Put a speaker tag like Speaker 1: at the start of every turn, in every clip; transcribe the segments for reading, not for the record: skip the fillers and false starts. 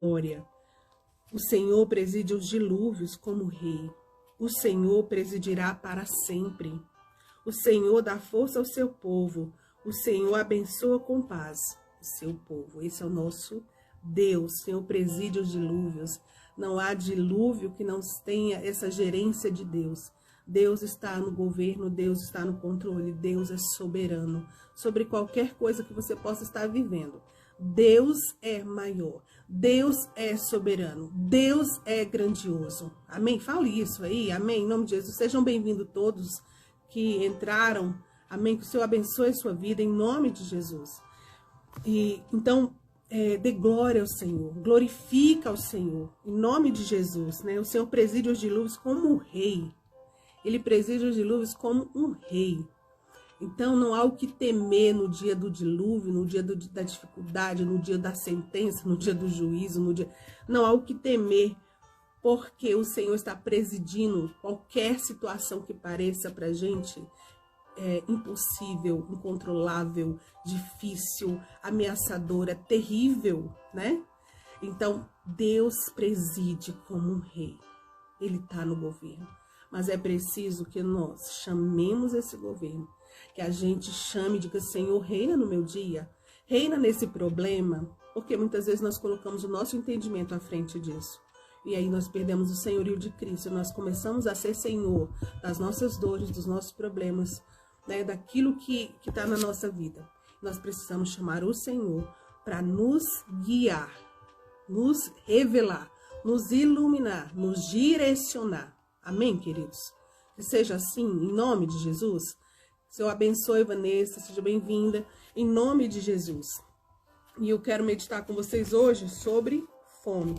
Speaker 1: glória. O Senhor preside os dilúvios como rei. O Senhor presidirá para sempre. O Senhor dá força ao seu povo. O Senhor abençoa com paz o seu povo. Esse é o nosso Deus. O Senhor preside os dilúvios. Não há dilúvio que não tenha essa gerência de Deus. Deus está no governo, Deus está no controle, Deus é soberano sobre qualquer coisa que você possa estar vivendo. Deus é maior, Deus é soberano, Deus é grandioso. Amém? Fale isso aí, amém? Em nome de Jesus, sejam bem-vindos todos que entraram. Amém? Que o Senhor abençoe a sua vida em nome de Jesus. E então, dê glória ao Senhor, glorifica ao Senhor, em nome de Jesus, né? O Senhor preside os dilúvios como um rei. Ele preside os dilúvios como um rei. Então, não há o que temer no dia do dilúvio, no dia da dificuldade, no dia da sentença, no dia do juízo, não há o que temer, porque o Senhor está presidindo qualquer situação que pareça para a gente impossível, incontrolável, difícil, ameaçadora, terrível, né? Então, Deus preside como um rei. Ele está no governo. Mas é preciso que nós chamemos esse governo, que a gente chame e diga: Senhor, reina no meu dia, reina nesse problema, porque muitas vezes nós colocamos o nosso entendimento à frente disso. E aí nós perdemos o senhorio de Cristo, nós começamos a ser senhor das nossas dores, dos nossos problemas, né, daquilo que está na nossa vida. Nós precisamos chamar o Senhor para nos guiar, nos revelar, nos iluminar, nos direcionar. Amém, queridos? Que seja assim, em nome de Jesus. Senhor abençoe, Vanessa, seja bem-vinda, em nome de Jesus. E eu quero meditar com vocês hoje sobre fome.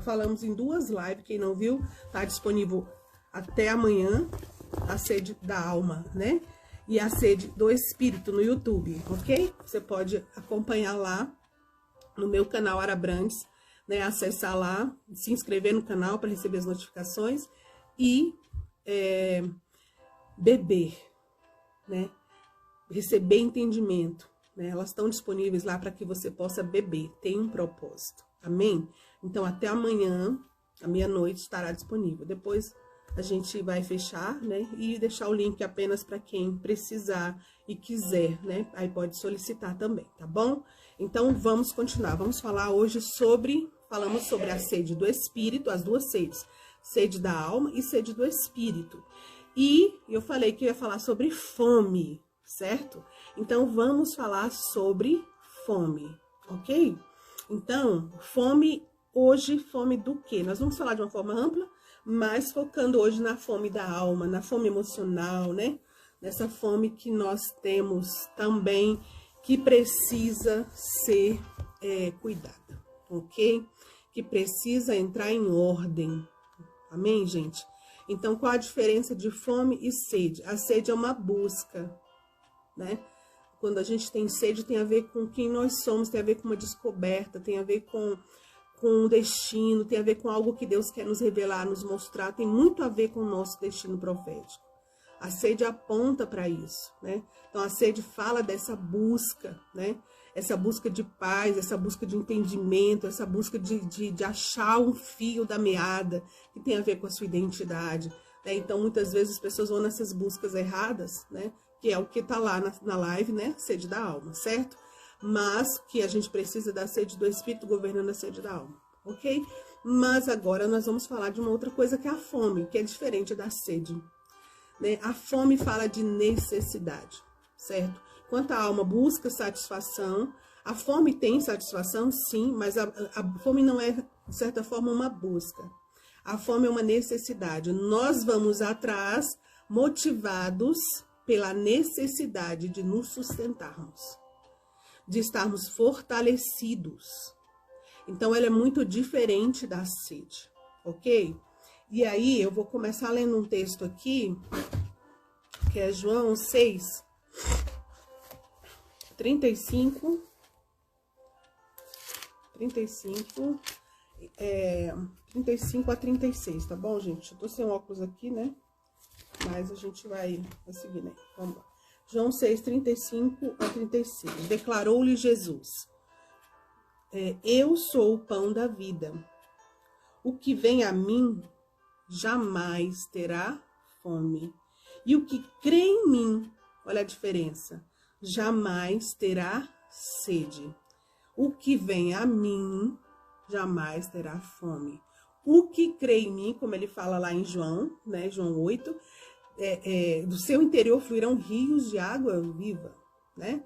Speaker 1: Falamos em 2 lives, quem não viu, está disponível até amanhã, a sede da alma, né? E a sede do espírito no YouTube, ok? Você pode acompanhar lá no meu canal Arabrandes, né? Acessar lá, se inscrever no canal para receber as notificações e beber, né? Receber entendimento, né? Elas estão disponíveis lá para que você possa beber, tem um propósito, amém? Então, até amanhã, à meia-noite, estará disponível. Depois a gente vai fechar, né, e deixar o link apenas para quem precisar e quiser, né, aí pode solicitar também, tá bom? Então, vamos continuar, vamos falar hoje falamos sobre a sede do Espírito, as 2 sedes, sede da alma e sede do Espírito. E eu falei que eu ia falar sobre fome, certo? Então, vamos falar sobre fome, ok? Então, fome, hoje, fome do quê? Nós vamos falar de uma forma ampla, mas focando hoje na fome da alma, na fome emocional, né? Nessa fome que nós temos também, que precisa ser cuidada, ok? Que precisa entrar em ordem, amém, gente? Então, qual a diferença de fome e sede? A sede é uma busca, né? Quando a gente tem sede, tem a ver com quem nós somos, tem a ver com uma descoberta, tem a ver com um destino, tem a ver com algo que Deus quer nos revelar, nos mostrar, tem muito a ver com o nosso destino profético. A sede aponta para isso, né? Então, a sede fala dessa busca, né? Essa busca de paz, essa busca de entendimento, essa busca de achar um fio da meada, que tem a ver com a sua identidade, né? Então, muitas vezes as pessoas vão nessas buscas erradas, né? Que é o que está lá na live, né? Sede da alma, certo? Mas que a gente precisa da sede do Espírito governando a sede da alma, ok? Mas agora nós vamos falar de uma outra coisa que é a fome, que é diferente da sede, né? A fome fala de necessidade, certo? Quando a alma busca satisfação, a fome tem satisfação, sim, mas a fome não é, de certa forma, uma busca. A fome é uma necessidade. Nós vamos atrás, motivados pela necessidade de nos sustentarmos, de estarmos fortalecidos. Então, ela é muito diferente da sede, ok? E aí, eu vou começar lendo um texto aqui, que é João 6, 35 a 36, tá bom, gente? Eu tô sem óculos aqui, né? Mas a gente vai seguir, né? Vamos lá. João 6, 35 a 36. Declarou-lhe Jesus: eu sou o pão da vida. O que vem a mim jamais terá fome. E o que crê em mim, olha a diferença, jamais terá sede. O que vem a mim jamais terá fome. O que crê em mim, como ele fala lá em João, né, João 8, do seu interior fluirão rios de água viva, né?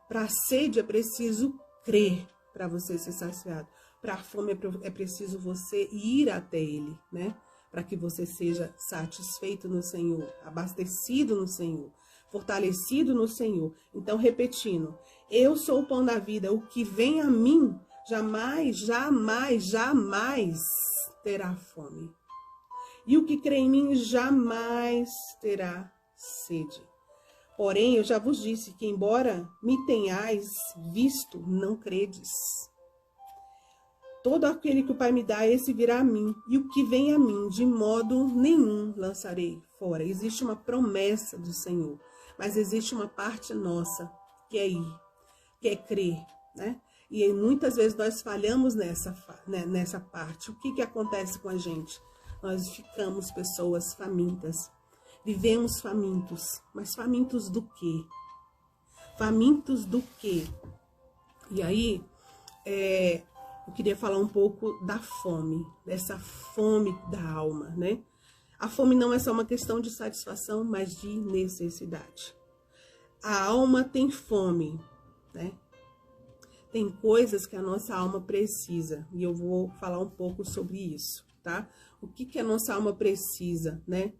Speaker 1: Para a sede é preciso crer para você ser saciado. Para a fome é preciso você ir até ele, né? Para que você seja satisfeito no Senhor, abastecido no Senhor, fortalecido no Senhor. Então, repetindo, eu sou o pão da vida, o que vem a mim jamais, jamais, jamais terá fome. E o que crê em mim jamais terá sede. Porém, eu já vos disse que, embora me tenhais visto, não credes. Todo aquele que o Pai me dá, esse virá a mim, e o que vem a mim, de modo nenhum lançarei fora. Existe uma promessa do Senhor, mas existe uma parte nossa, que é ir, que é crer, né? E muitas vezes nós falhamos nessa parte. O que acontece com a gente? Nós ficamos pessoas famintas, vivemos famintos, mas famintos do quê? Famintos do quê? E aí, eu queria falar um pouco da fome, dessa fome da alma, né? A fome não é só uma questão de satisfação, mas de necessidade. A alma tem fome, né? Tem coisas que a nossa alma precisa, e eu vou falar um pouco sobre isso, tá? O que a nossa alma precisa, né?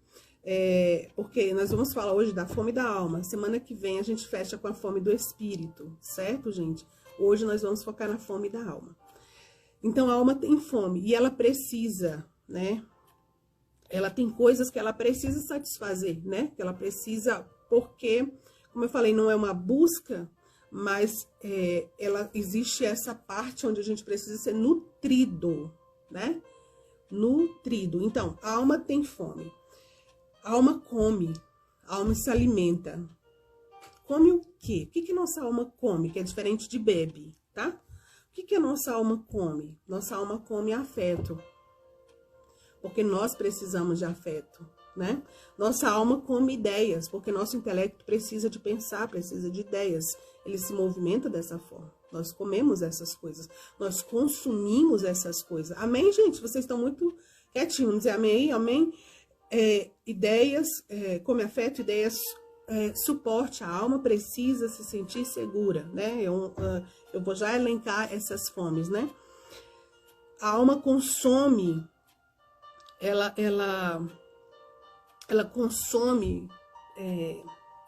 Speaker 1: Porque nós vamos falar hoje da fome da alma. Semana que vem a gente fecha com a fome do espírito, certo, gente? Hoje nós vamos focar na fome da alma. Então, a alma tem fome e ela precisa, né? Ela tem coisas que ela precisa satisfazer, né? Que ela precisa, porque, como eu falei, não é uma busca, mas existe essa parte onde a gente precisa ser nutrido, né? Nutrido. Então, a alma tem fome. A alma come, a alma se alimenta. Come o quê? O que nossa alma come, que é diferente de bebe, tá? O que a nossa alma come? Nossa alma come afeto. Porque nós precisamos de afeto, né? Nossa alma come ideias, porque nosso intelecto precisa de pensar, precisa de ideias. Ele se movimenta dessa forma. Nós comemos essas coisas, nós consumimos essas coisas. Amém, gente? Vocês estão muito quietinhos, dizer amém, amém? Ideias, come afeto, ideias, suporte. A alma precisa se sentir segura, né? Eu vou já elencar essas fomes, né? A alma consome, ela consome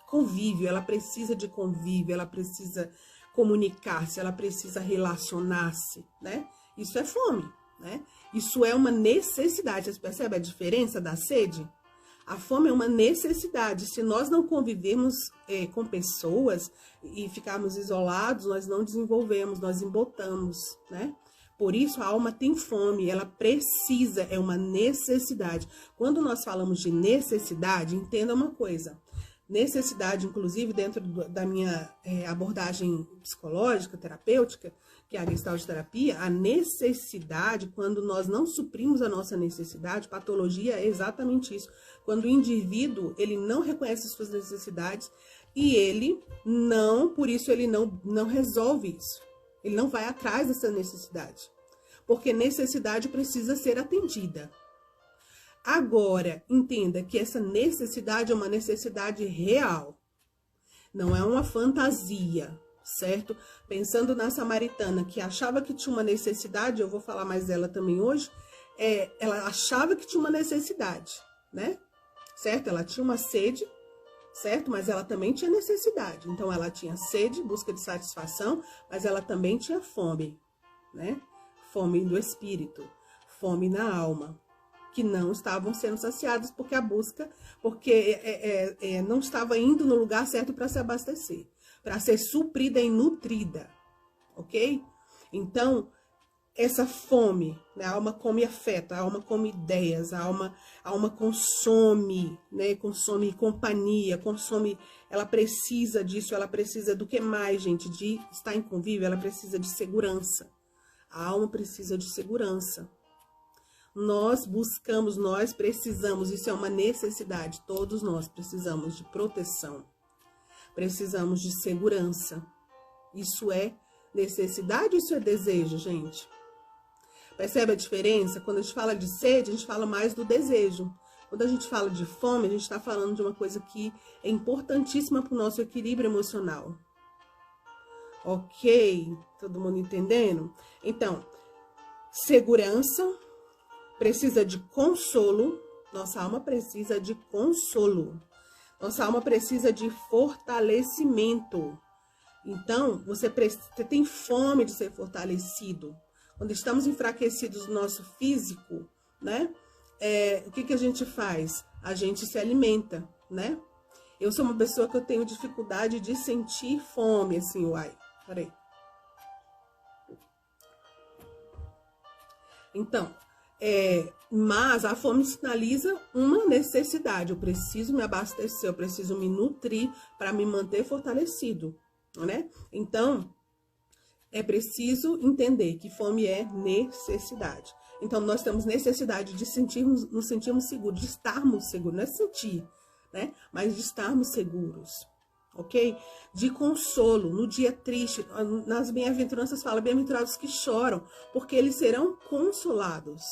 Speaker 1: convívio, ela precisa de convívio, ela precisa comunicar-se, ela precisa relacionar-se, né? Isso é fome, né? Isso é uma necessidade. Vocês percebem a diferença da sede? A fome é uma necessidade. Se nós não convivermos com pessoas e ficarmos isolados, nós não desenvolvemos, nós embotamos, né? Por isso, a alma tem fome, ela precisa, é uma necessidade. Quando nós falamos de necessidade, entenda uma coisa. Necessidade, inclusive, dentro da minha abordagem psicológica, terapêutica, que é a Gestalt terapia, a necessidade, quando nós não suprimos a nossa necessidade, patologia é exatamente isso. Quando o indivíduo, ele não reconhece as suas necessidades e ele não, por isso ele não resolve isso. Ele não vai atrás dessa necessidade, porque necessidade precisa ser atendida. Agora, entenda que essa necessidade é uma necessidade real, não é uma fantasia, certo? Pensando na samaritana, que achava que tinha uma necessidade, eu vou falar mais dela também hoje, ela achava que tinha uma necessidade, né? Certo? Ela tinha uma sede, certo? Mas ela também tinha necessidade. Então, ela tinha sede, busca de satisfação, mas ela também tinha fome, né? Fome do espírito, fome na alma, que não estavam sendo saciados porque a busca, não estava indo no lugar certo para se abastecer, para ser suprida e nutrida, ok? Então, essa fome, né? A alma come afeto, a alma come ideias, a alma consome, né? Consome companhia, consome, ela precisa disso, ela precisa do que mais, gente? De estar em convívio, ela precisa de segurança. A alma precisa de segurança. Nós buscamos, nós precisamos, isso é uma necessidade, todos nós precisamos de proteção, precisamos de segurança. Isso é necessidade, isso é desejo, gente? Percebe a diferença? Quando a gente fala de sede, a gente fala mais do desejo. Quando a gente fala de fome, a gente está falando de uma coisa que é importantíssima para o nosso equilíbrio emocional. Ok? Todo mundo entendendo? Então, segurança, precisa de consolo. Nossa alma precisa de consolo. Nossa alma precisa de fortalecimento. Então, você tem fome de ser fortalecido. Quando estamos enfraquecidos no nosso físico, né? O que a gente faz? A gente se alimenta, né? Eu sou uma pessoa que eu tenho dificuldade de sentir fome, assim, uai. Peraí. Então, mas a fome sinaliza uma necessidade. Eu preciso me abastecer, eu preciso me nutrir para me manter fortalecido, né? Então, é preciso entender que fome é necessidade. Então, nós temos necessidade de nos sentirmos seguros, de estarmos seguros, não é sentir, né? Mas de estarmos seguros, ok? De consolo, no dia triste, nas bem-aventuranças fala, bem-aventurados que choram, porque eles serão consolados.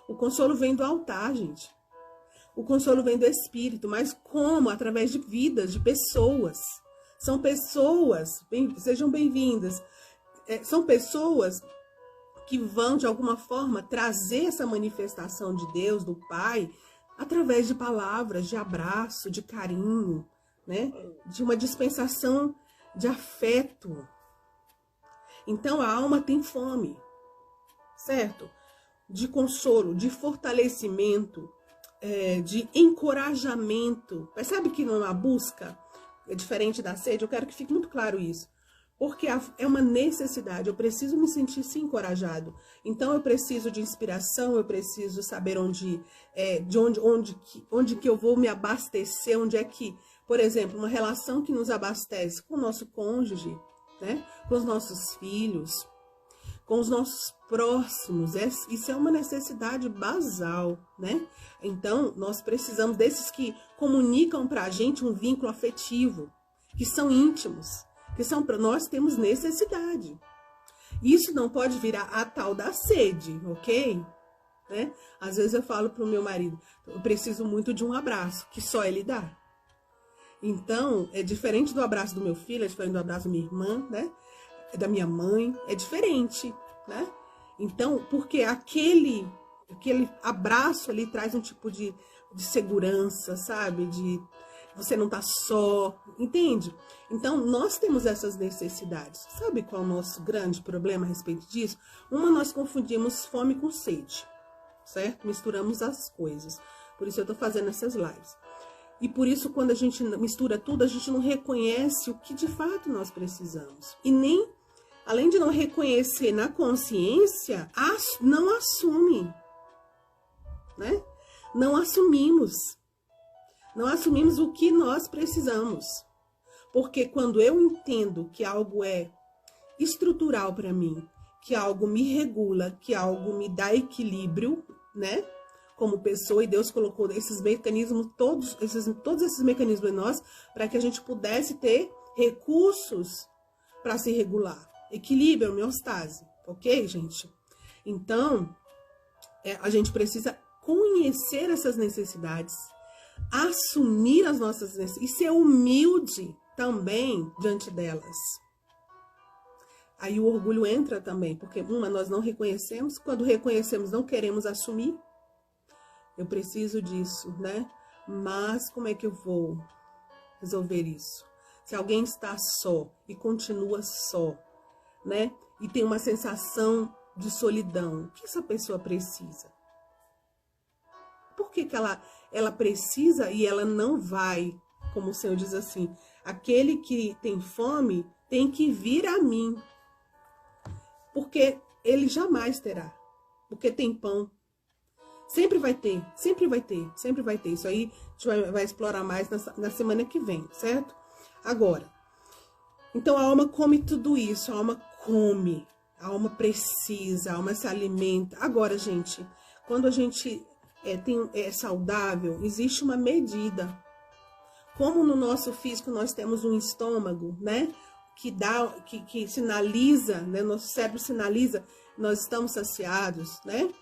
Speaker 1: O consolo vem do altar, gente. O consolo vem do Espírito, mas como? Através de vidas, de pessoas. São pessoas, sejam bem-vindas, são pessoas que vão, de alguma forma, trazer essa manifestação de Deus, do Pai, através de palavras, de abraço, de carinho, né? De uma dispensação de afeto. Então, a alma tem fome, certo? De consolo, de fortalecimento, de encorajamento. Percebe que não é uma busca? É diferente da sede, eu quero que fique muito claro isso. Porque é uma necessidade, eu preciso me sentir sim encorajado. Então eu preciso de inspiração, eu preciso saber onde que eu vou me abastecer, onde é que, por exemplo, uma relação que nos abastece com o nosso cônjuge, né? Com os nossos filhos, com os nossos próximos, isso é uma necessidade basal, né? Então, nós precisamos desses que comunicam pra gente um vínculo afetivo, que são íntimos, que são para nós temos necessidade. Isso não pode virar a tal da sede, ok? Né? Às vezes eu falo pro meu marido, eu preciso muito de um abraço, que só ele dá. Então, é diferente do abraço do meu filho, é diferente do abraço da minha irmã, né? Da minha mãe, é diferente, né? Então, porque aquele abraço ali traz um tipo de segurança, sabe? De você não tá só, entende? Então, nós temos essas necessidades. Sabe qual é o nosso grande problema a respeito disso? Nós confundimos fome com sede, certo? Misturamos as coisas. Por isso eu tô fazendo essas lives. E por isso, quando a gente mistura tudo, a gente não reconhece o que de fato nós precisamos. E nem, além de não reconhecer na consciência, não assume, né? Não assumimos. Não assumimos o que nós precisamos. Porque quando eu entendo que algo é estrutural para mim, que algo me regula, que algo me dá equilíbrio, né? Como pessoa, e Deus colocou esses mecanismos, todos esses mecanismos em nós, para que a gente pudesse ter recursos para se regular. Equilíbrio, homeostase, ok, gente? Então, a gente precisa conhecer essas necessidades, assumir as nossas necessidades e ser humilde também diante delas. Aí o orgulho entra também, porque nós não reconhecemos, quando reconhecemos não queremos assumir. Eu preciso disso, né? Mas como é que eu vou resolver isso? Se alguém está só e continua só, né? E tem uma sensação de solidão, o que essa pessoa precisa? Por que ela precisa e ela não vai? Como o Senhor diz assim, aquele que tem fome tem que vir a mim. Porque ele jamais terá. Porque tem pão. Sempre vai ter, sempre vai ter, sempre vai ter. Isso aí a gente vai explorar mais na semana que vem, certo? Agora, então a alma come tudo isso, a alma come, A alma precisa, a alma se alimenta. Agora, gente, quando a gente é saudável, existe uma medida. Como no nosso físico nós temos um estômago, né? Que sinaliza, né? Nosso cérebro sinaliza, nós estamos saciados, né?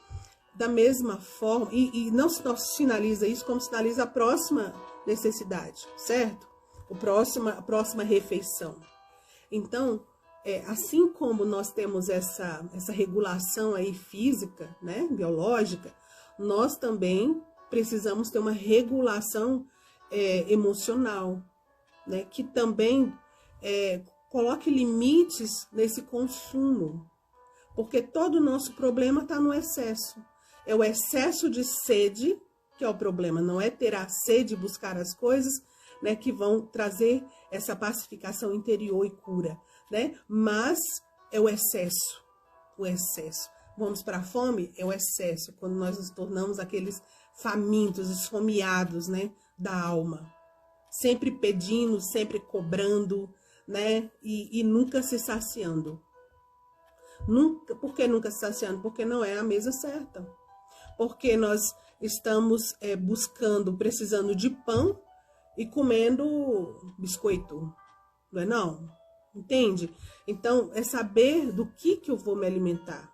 Speaker 1: Da mesma forma, e não só sinaliza isso, como sinaliza a próxima necessidade, certo? A próxima refeição. Então, assim como nós temos essa regulação aí física, né, biológica, nós também precisamos ter uma regulação emocional, né, que também coloque limites nesse consumo, porque todo o nosso problema está no excesso. É o excesso de sede que é o problema, não é ter a sede e buscar as coisas, né, que vão trazer essa pacificação interior e cura, né? Mas é o excesso, o excesso. Vamos para a fome? É o excesso, quando nós nos tornamos aqueles famintos, esfomeados, né, da alma. Sempre pedindo, sempre cobrando, né, e nunca se saciando. Por que nunca se saciando? Porque não é a mesa certa. Porque nós estamos precisando de pão e comendo biscoito, não é não? Entende? Então, é saber do que eu vou me alimentar,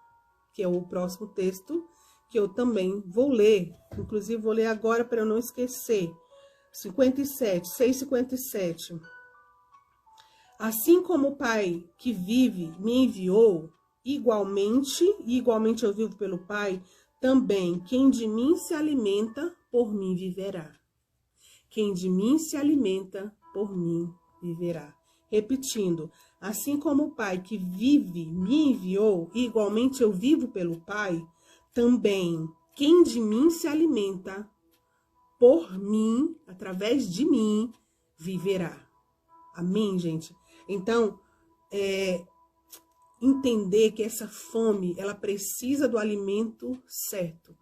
Speaker 1: que é o próximo texto que eu também vou ler. Inclusive, vou ler agora para eu não esquecer. 6:57. Assim como o Pai que vive me enviou, igualmente eu vivo pelo Pai, também quem de mim se alimenta, por mim viverá. Quem de mim se alimenta, por mim viverá. Repetindo, assim como o Pai que vive me enviou, e igualmente eu vivo pelo Pai, também quem de mim se alimenta, por mim, através de mim, viverá. Amém, gente? Então, entender que essa fome, ela precisa do alimento certo.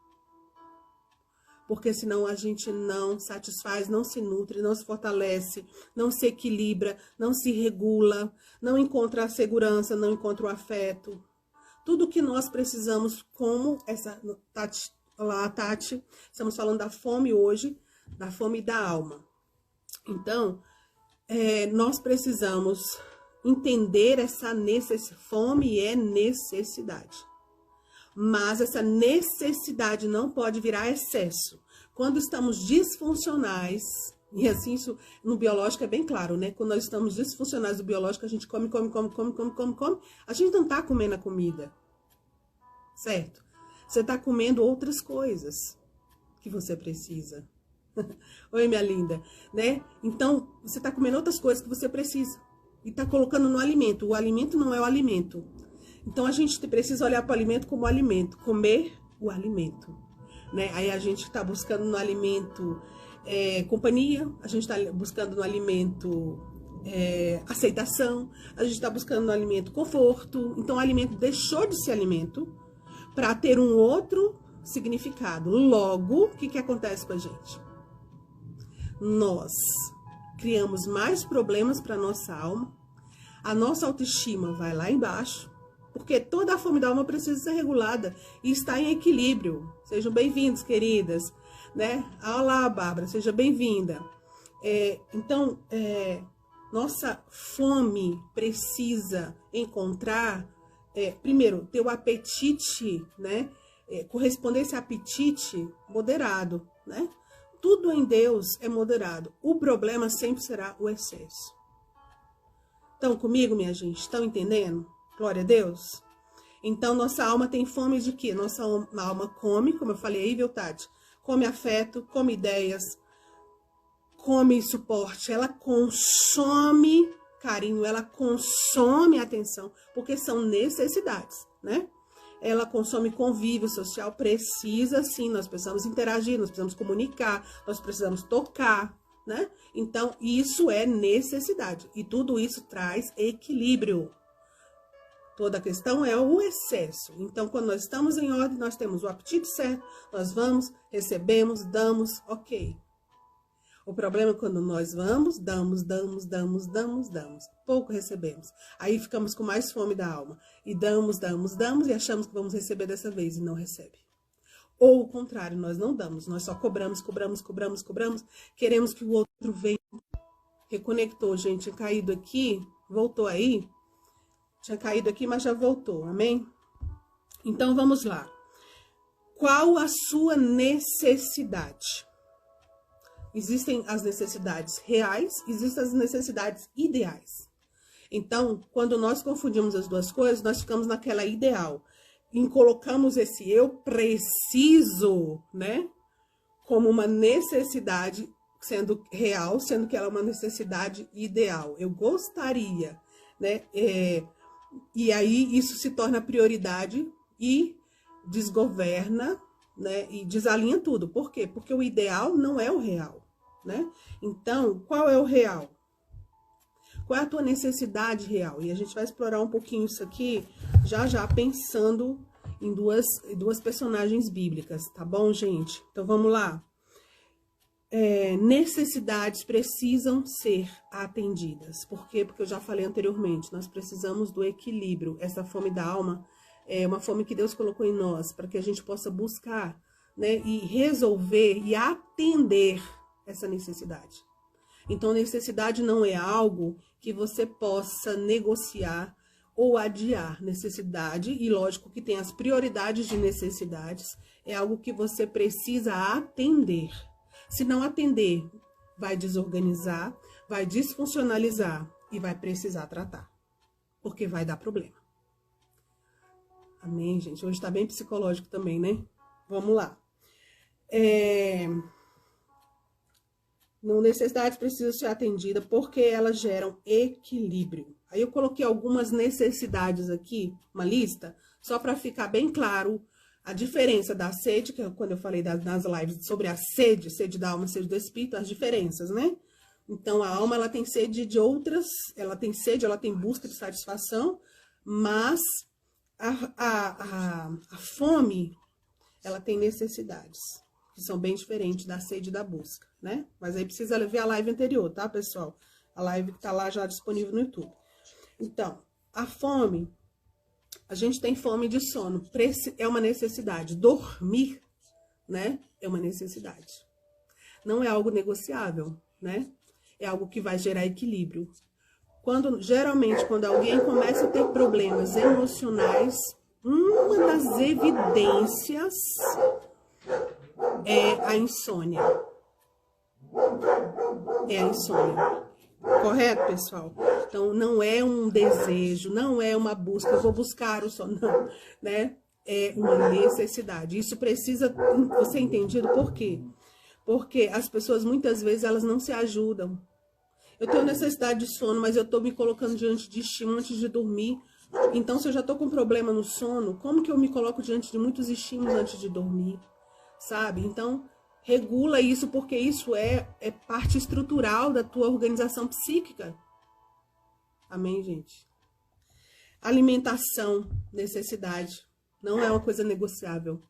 Speaker 1: Porque senão a gente não satisfaz, não se nutre, não se fortalece, não se equilibra, não se regula, não encontra a segurança, não encontra o afeto. Tudo que nós precisamos, como essa Tati, estamos falando da fome hoje, da fome da alma. Então, nós precisamos entender essa necessidade. Fome é necessidade. Mas essa necessidade não pode virar excesso. Quando estamos disfuncionais, e assim isso no biológico é bem claro, né? Quando nós estamos disfuncionais do biológico, a gente come, a gente não tá comendo a comida, certo? Você tá comendo outras coisas que você precisa. Oi, minha linda, né? Então, você tá comendo outras coisas que você precisa e tá colocando no alimento. O alimento não é o alimento. Então, a gente precisa olhar para o alimento como alimento, comer o alimento, né? Aí a gente está buscando no alimento companhia, a gente está buscando no alimento aceitação, a gente está buscando no alimento conforto. Então, o alimento deixou de ser alimento para ter um outro significado. Logo, o que acontece com a gente? Nós criamos mais problemas para nossa alma, a nossa autoestima vai lá embaixo, porque toda a fome da alma precisa ser regulada e está em equilíbrio. Sejam bem-vindos, queridas, né? Olá, Bárbara, seja bem-vinda. Então, nossa fome precisa encontrar, primeiro, ter o apetite, né? Corresponder esse apetite moderado, né? Tudo em Deus é moderado. O problema sempre será o excesso. Estão comigo, minha gente? Estão entendendo? Glória a Deus. Então, nossa alma tem fome de quê? Nossa alma come, como eu falei aí, viu, Tati? Come afeto, come ideias, come suporte. Ela consome carinho, ela consome atenção, porque são necessidades, né? Ela consome convívio social, precisa sim, nós precisamos interagir, nós precisamos comunicar, nós precisamos tocar, né? Então, isso é necessidade. E tudo isso traz equilíbrio. Toda a questão é o excesso. Então, quando nós estamos em ordem, nós temos o apetite certo, nós vamos, recebemos, damos, ok. O problema é quando nós vamos, damos. Pouco recebemos. Aí ficamos com mais fome da alma. E damos, e achamos que vamos receber dessa vez e não recebe. Ou o contrário, nós não damos, nós só cobramos. Queremos que o outro venha. Reconectou, gente, tinha caído aqui, voltou aí. Tinha caído aqui, mas já voltou, amém? Então, vamos lá. Qual a sua necessidade? Existem as necessidades reais, existem as necessidades ideais. Então, quando nós confundimos as duas coisas, nós ficamos naquela ideal. E colocamos esse eu preciso, né? Como uma necessidade sendo real, sendo que ela é uma necessidade ideal. Eu gostaria, né? E aí isso se torna prioridade e desgoverna, né? E desalinha tudo. Por quê? Porque o ideal não é o real, né? Então, qual é o real? Qual é a tua necessidade real? E a gente vai explorar um pouquinho isso aqui, já pensando em duas personagens bíblicas, tá bom, gente? Então, vamos lá. Necessidades precisam ser atendidas. Por quê? Porque eu já falei anteriormente, nós precisamos do equilíbrio. Essa fome da alma é uma fome que Deus colocou em nós, para que a gente possa buscar, né, e resolver e atender essa necessidade. Então, necessidade não é algo que você possa negociar ou adiar. Necessidade, e lógico que tem as prioridades de necessidades, é algo que você precisa atender. Se não atender, vai desorganizar, vai desfuncionalizar e vai precisar tratar, porque vai dar problema. Amém, gente? Hoje tá bem psicológico também, né? Vamos lá. Não, necessidades precisam ser atendidas porque elas geram equilíbrio. Aí eu coloquei algumas necessidades aqui, uma lista, só para ficar bem claro a diferença da sede, que quando eu falei nas lives sobre a sede da alma, sede do espírito, as diferenças, né? Então, a alma, ela tem sede de outras, ela tem sede, ela tem busca de satisfação, mas a fome, ela tem necessidades, que são bem diferentes da sede e da busca, né? Mas aí precisa ver a live anterior, tá, pessoal? A live que tá lá já disponível no YouTube. Então, a fome, a gente tem fome de sono, é uma necessidade. Dormir, né, é uma necessidade. Não é algo negociável, né? É algo que vai gerar equilíbrio. Geralmente, quando alguém começa a ter problemas emocionais, uma das evidências é a insônia. É a insônia. Correto, pessoal? Então, não é um desejo, não é uma busca, eu vou buscar o sono, não, né? É uma necessidade. Isso precisa ser entendido por quê? Porque as pessoas, muitas vezes, elas não se ajudam. Eu tenho necessidade de sono, mas eu tô me colocando diante de estímulo antes de dormir. Então, se eu já tô com problema no sono, como que eu me coloco diante de muitos estímulos antes de dormir? Sabe? Então, regula isso, porque isso é parte estrutural da tua organização psíquica. Amém, gente? Alimentação, necessidade, não é uma coisa negociável.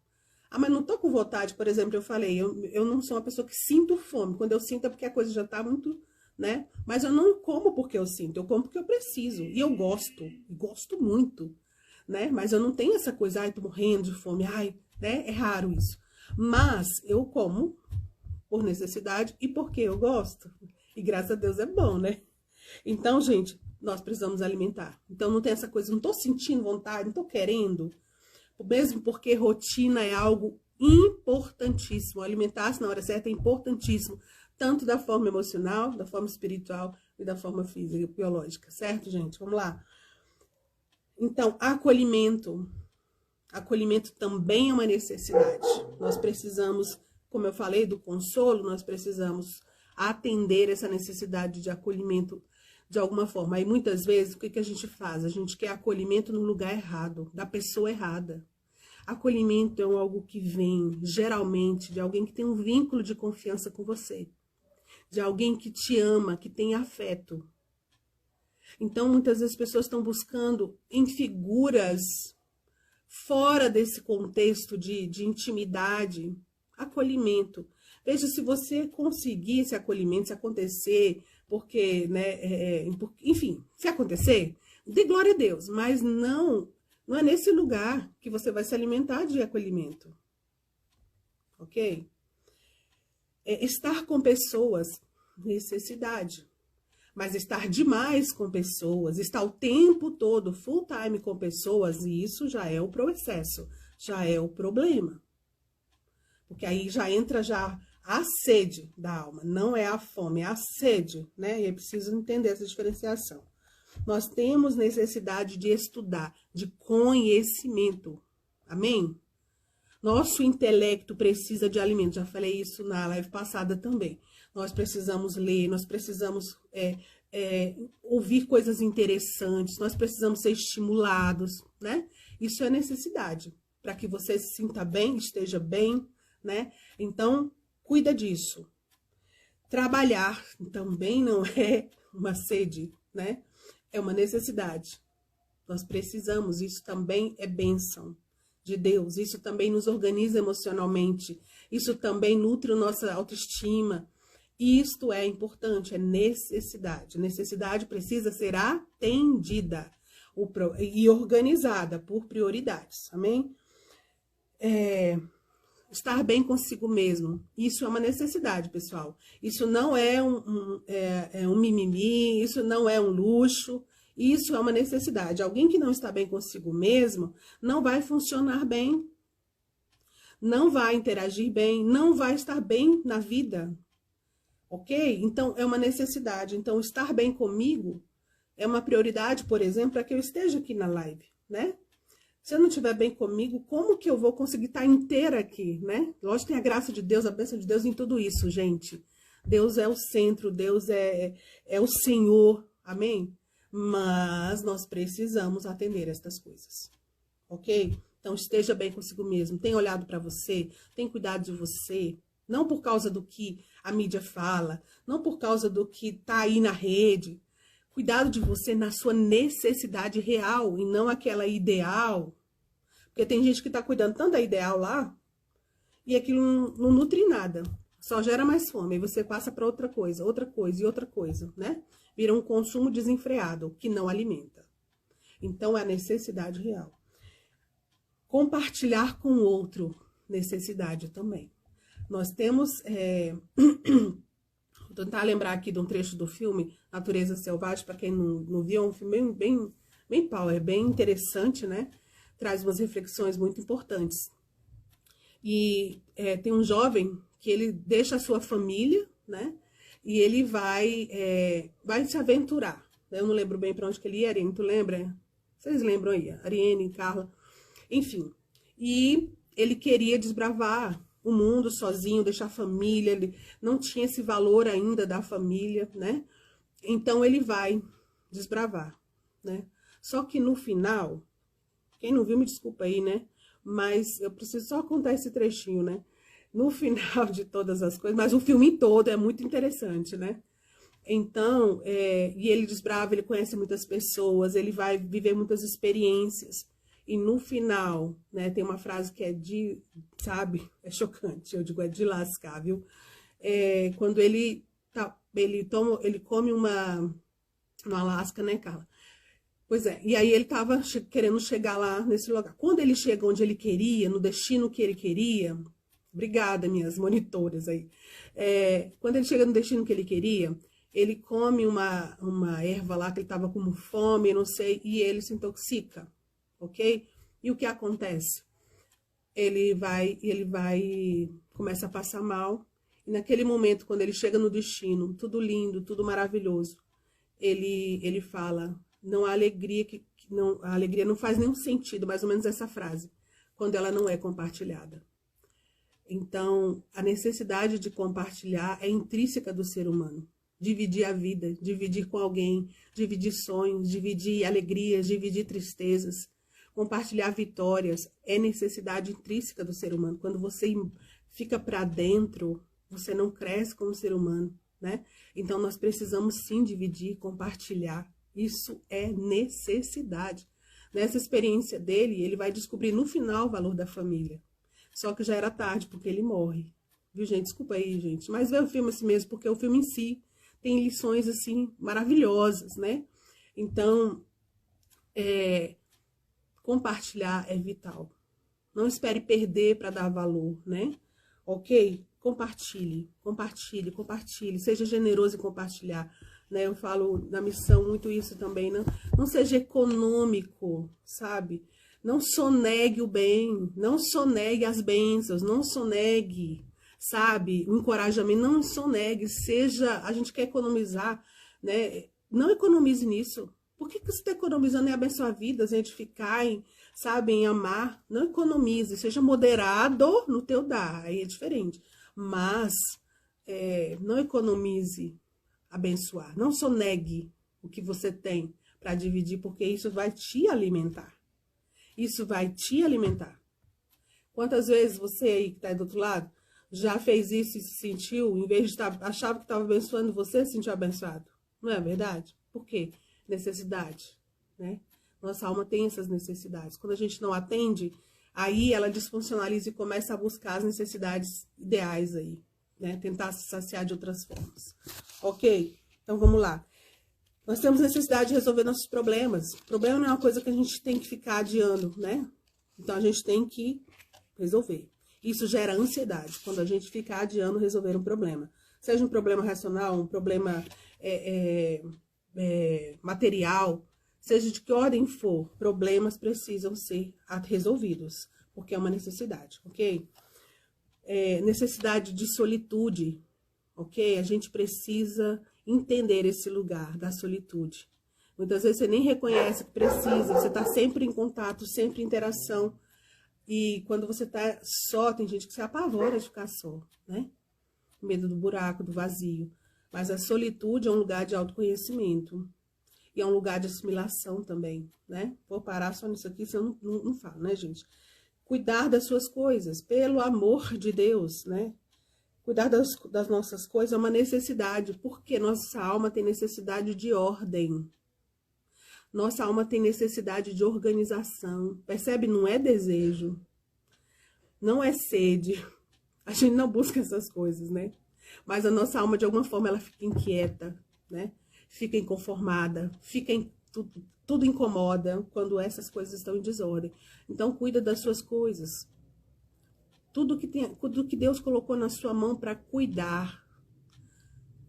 Speaker 1: Ah, mas não tô com vontade, por exemplo, eu falei, eu não sou uma pessoa que sinto fome. Quando eu sinto é porque a coisa já tá muito, né? Mas eu não como porque eu sinto, eu como porque eu preciso. E eu gosto muito, né? Mas eu não tenho essa coisa, ai, tô morrendo de fome, ai, né? É raro isso. Mas eu como por necessidade e porque eu gosto. E graças a Deus é bom, né? Então, gente, nós precisamos alimentar. Então, não tem essa coisa, não tô sentindo vontade, não tô querendo. Mesmo porque rotina é algo importantíssimo. Alimentar-se na hora certa é importantíssimo. Tanto da forma emocional, da forma espiritual e da forma física, biológica. Certo, gente? Vamos lá. Então, acolhimento. Acolhimento também é uma necessidade. Nós precisamos, como eu falei, do consolo, nós precisamos atender essa necessidade de acolhimento de alguma forma. Aí, muitas vezes, o que a gente faz? A gente quer acolhimento no lugar errado, da pessoa errada. Acolhimento é algo que vem, geralmente, de alguém que tem um vínculo de confiança com você. De alguém que te ama, que tem afeto. Então, muitas vezes, as pessoas estão buscando em figuras fora desse contexto de intimidade, acolhimento. Veja se você conseguir esse acolhimento, se acontecer, porque, né, enfim, se acontecer, dê glória a Deus, mas não é nesse lugar que você vai se alimentar de acolhimento, ok? Estar com pessoas, necessidade, mas estar demais com pessoas, estar o tempo todo full time com pessoas, isso já é o processo, já é o problema. Porque aí já entra a sede da alma, não é a fome, é a sede, né? E é preciso entender essa diferenciação. Nós temos necessidade de estudar, de conhecimento, amém? Nosso intelecto precisa de alimento, já falei isso na live passada também. Nós precisamos ler, nós precisamos ouvir coisas interessantes, nós precisamos ser estimulados, né? Isso é necessidade, para que você se sinta bem, esteja bem, né? Então, cuida disso. Trabalhar também não é uma sede, né? É uma necessidade. Nós precisamos, isso também é bênção de Deus, isso também nos organiza emocionalmente, isso também nutre a nossa autoestima. Isto é importante, é necessidade. Necessidade precisa ser atendida e organizada por prioridades, amém? Estar bem consigo mesmo, isso é uma necessidade, pessoal. Isso não é um mimimi, isso não é um luxo, isso é uma necessidade. Alguém que não está bem consigo mesmo não vai funcionar bem, não vai interagir bem, não vai estar bem na vida, ok? Então, é uma necessidade. Então, estar bem comigo é uma prioridade, por exemplo, para que eu esteja aqui na live, né? Se eu não estiver bem comigo, como que eu vou conseguir estar inteira aqui, né? Lógico que tem a graça de Deus, a bênção de Deus em tudo isso, gente. Deus é o centro, Deus é o Senhor, amém? Mas nós precisamos atender estas coisas, ok? Então, esteja bem consigo mesmo, tenha olhado para você, tenha cuidado de você, não por causa do que a mídia fala, não por causa do que tá aí na rede. Cuidado de você na sua necessidade real e não aquela ideal. Porque tem gente que tá cuidando tanto da ideal lá e aquilo não nutre nada. Só gera mais fome. E você passa para outra coisa e outra coisa, né? Vira um consumo desenfreado que não alimenta. Então, é a necessidade real. Compartilhar com o outro, necessidade também. Nós temos... Vou tentar lembrar aqui de um trecho do filme Natureza Selvagem, para quem não viu, é um filme bem power, bem interessante, né? Traz umas reflexões muito importantes. E tem um jovem que ele deixa a sua família, né? E ele vai se aventurar. Eu não lembro bem para onde que ele ia, Ariane, tu lembra? Vocês lembram aí? Ariane, Carla, enfim. E ele queria desbravar o mundo sozinho, deixar a família, ele não tinha esse valor ainda da família, né? Então, ele vai desbravar, né? Só que no final, quem não viu, me desculpa aí, né? Mas eu preciso só contar esse trechinho, né? No final de todas as coisas, mas o filme todo é muito interessante, né? Então, e ele desbrava, ele conhece muitas pessoas, ele vai viver muitas experiências. E no final, né, tem uma frase que é sabe, é chocante, eu digo, é de lascar, viu? Quando ele come uma lasca, né, Carla? Pois é, e aí ele tava querendo chegar lá nesse lugar. Quando ele chega onde ele queria, no destino que ele queria, obrigada, minhas monitoras aí. Quando ele chega no destino que ele queria, ele come uma erva lá que ele tava com fome, não sei, e ele se intoxica. Ok? E o que acontece? Ele vai, começa a passar mal. E naquele momento, quando ele chega no destino, tudo lindo, tudo maravilhoso, ele fala, não há alegria, a alegria não faz nenhum sentido, mais ou menos essa frase, quando ela não é compartilhada. Então, a necessidade de compartilhar é intrínseca do ser humano. Dividir a vida, dividir com alguém, dividir sonhos, dividir alegrias, dividir tristezas. Compartilhar vitórias é necessidade intrínseca do ser humano. Quando você fica para dentro, você não cresce como ser humano, né? Então, nós precisamos sim dividir, compartilhar. Isso é necessidade. Nessa experiência dele, ele vai descobrir no final o valor da família. Só que já era tarde, porque ele morre. viu, gente? Desculpa aí, gente. Mas vê o filme assim mesmo, porque o filme em si tem lições, assim, maravilhosas, né? Então, compartilhar é vital. Não espere perder para dar valor, né? Ok? Compartilhe, compartilhe, compartilhe. Seja generoso em compartilhar, né? Eu falo na missão muito isso também. Não seja econômico, sabe? Não sonegue o bem, não sonegue as bênçãos, não sonegue, sabe? O encorajamento, não sonegue. Seja, a gente quer economizar, né? Não economize nisso. Por que você está economizando em abençoar vidas, em edificar, sabe, em amar? Não economize, seja moderado no teu dar, aí é diferente. Mas não economize abençoar, não sonegue o que você tem para dividir, porque isso vai te alimentar. Isso vai te alimentar. Quantas vezes você aí que está do outro lado já fez isso e se sentiu, em vez de achava que estava abençoando você, se sentiu abençoado? Não é verdade? Por quê? Necessidade, né? Nossa alma tem essas necessidades. Quando a gente não atende, aí ela disfuncionaliza e começa a buscar as necessidades ideais aí, né? Tentar se saciar de outras formas. Ok? Então vamos lá. Nós temos necessidade de resolver nossos problemas. O problema não é uma coisa que a gente tem que ficar adiando, né? Então a gente tem que resolver. Isso gera ansiedade, quando a gente fica adiando resolver um problema. Seja um problema racional, um problema material, seja de que ordem for, problemas precisam ser resolvidos, porque é uma necessidade, ok? Necessidade de solitude, ok? A gente precisa entender esse lugar da solitude. Muitas vezes você nem reconhece que precisa, você está sempre em contato, sempre em interação, e quando você está só, tem gente que se apavora de ficar só, né? Medo do buraco, do vazio. Mas a solitude é um lugar de autoconhecimento. E é um lugar de assimilação também, né? Vou parar só nisso aqui, senão eu não falo, né, gente? Cuidar das suas coisas, pelo amor de Deus, né? Cuidar das nossas coisas é uma necessidade, porque nossa alma tem necessidade de ordem. Nossa alma tem necessidade de organização. Percebe? Não é desejo. Não é sede. A gente não busca essas coisas, né? Mas a nossa alma, de alguma forma, ela fica inquieta, né? Fica inconformada, tudo incomoda quando essas coisas estão em desordem. Então, cuida das suas coisas. Tudo que Deus colocou na sua mão para cuidar.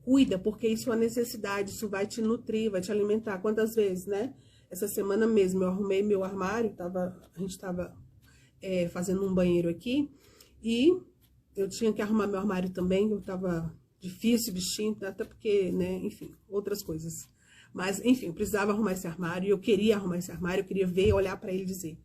Speaker 1: Cuida, porque isso é uma necessidade, isso vai te nutrir, vai te alimentar. Quantas vezes, né? Essa semana mesmo eu arrumei meu armário, a gente estava fazendo um banheiro aqui, e eu tinha que arrumar meu armário também, eu tava difícil vestindo, até porque, né, enfim, outras coisas. Mas, enfim, eu precisava arrumar esse armário, eu queria arrumar esse armário, eu queria ver, olhar pra ele e dizer,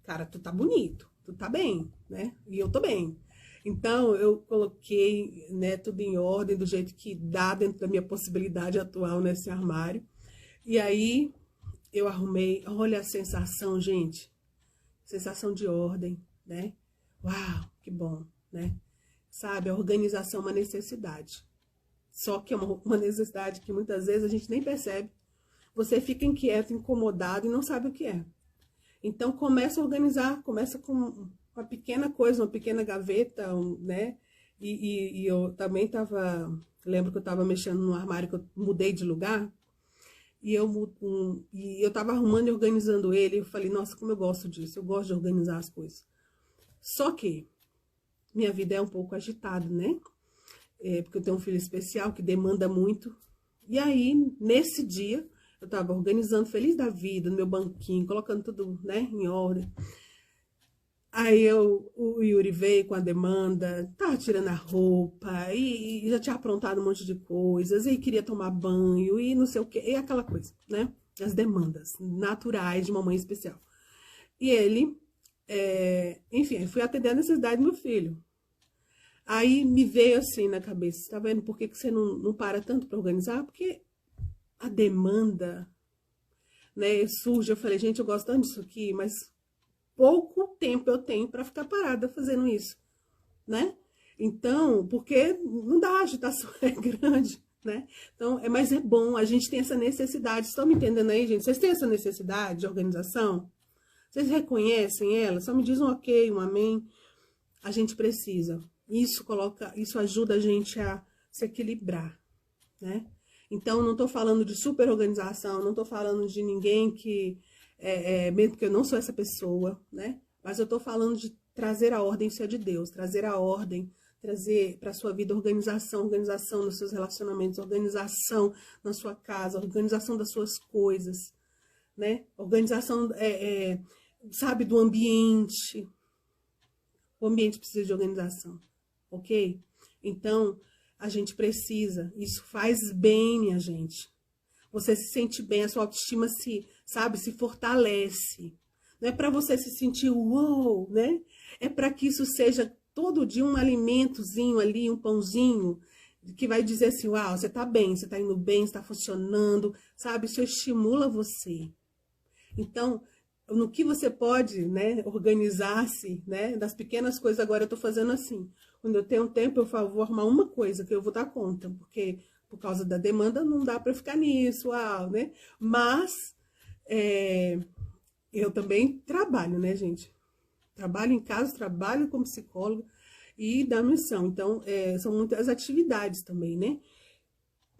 Speaker 1: cara, tu tá bonito, tu tá bem, né? E eu tô bem. Então, eu coloquei, né, tudo em ordem, do jeito que dá dentro da minha possibilidade atual nesse armário. E aí, eu arrumei, olha a sensação, gente, sensação de ordem, né? Uau, que bom, né? Sabe, a organização é uma necessidade. Só que é uma necessidade que muitas vezes a gente nem percebe. Você fica inquieto, incomodado e não sabe o que é. Então, começa a organizar, começa com uma pequena coisa, uma pequena gaveta, né? E eu também lembro que eu estava mexendo no armário, que eu mudei de lugar, e eu estava arrumando e organizando ele, e eu falei, nossa, como eu gosto disso, eu gosto de organizar as coisas. Só que minha vida é um pouco agitada, né? Porque eu tenho um filho especial que demanda muito. E aí, nesse dia, eu estava organizando, feliz da vida, no meu banquinho, colocando tudo, né, em ordem. Aí o Yuri veio com a demanda, tava tirando a roupa, e já tinha aprontado um monte de coisas, e queria tomar banho, e não sei o que, e aquela coisa, né? As demandas naturais de uma mãe especial. E ele, enfim, fui atender a necessidade do meu filho. Aí me veio assim na cabeça, tá vendo por que você não para tanto para organizar? Porque a demanda, né, surge. Eu falei, gente, eu gosto tanto disso aqui, mas pouco tempo eu tenho para ficar parada fazendo isso, né? Então, porque não dá, a agitação é grande, né? Então, mas é bom, a gente tem essa necessidade. Estão me entendendo aí, gente? Vocês têm essa necessidade de organização? Vocês reconhecem ela? Só me diz um ok, um amém. A gente precisa. Isso ajuda a gente a se equilibrar, né? Então, não estou falando de super organização, não estou falando de ninguém que, mesmo que eu não sou essa pessoa, né? Mas eu estou falando de trazer a ordem, isso é de Deus, trazer a ordem, trazer para a sua vida organização nos seus relacionamentos, organização na sua casa, organização das suas coisas, né? Organização, sabe, do ambiente. O ambiente precisa de organização, ok? Então, a gente precisa, isso faz bem, minha gente. Você se sente bem, a sua autoestima se fortalece. Não é para você se sentir uou, né? É para que isso seja todo dia um alimentozinho ali, um pãozinho, que vai dizer assim, uau, você tá bem, você tá indo bem, está funcionando, sabe? Isso estimula você. Então, no que você pode, né, organizar-se, né, das pequenas coisas, agora eu tô fazendo assim. Quando eu tenho tempo, eu falo, vou arrumar uma coisa que eu vou dar conta, porque por causa da demanda não dá para ficar nisso, né? Mas eu também trabalho, né, gente? Trabalho em casa, trabalho como psicóloga e da missão. Então, são muitas atividades também, né?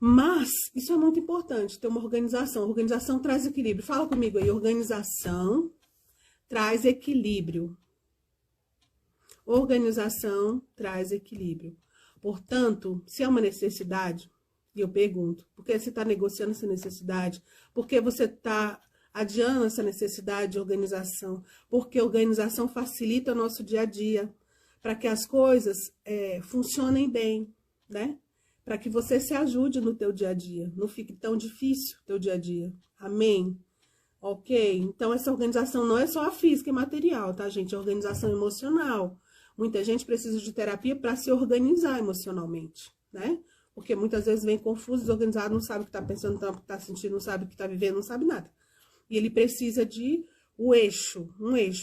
Speaker 1: Mas isso é muito importante, ter uma organização. A organização traz equilíbrio. Fala comigo aí, organização traz equilíbrio. Organização traz equilíbrio. Portanto, se é uma necessidade, e eu pergunto, por que você está negociando essa necessidade? Por que você está adiando essa necessidade de organização? Porque organização facilita o nosso dia a dia, para que as coisas funcionem bem, né? Para que você se ajude no teu dia a dia, não fique tão difícil o teu dia a dia. Amém? Ok? Então, essa organização não é só a física e material, tá, gente? É organização emocional. Muita gente precisa de terapia para se organizar emocionalmente, né? Porque muitas vezes vem confuso, desorganizado, não sabe o que está pensando, não sabe o que está sentindo, não sabe o que está vivendo, não sabe nada. E ele precisa de um eixo.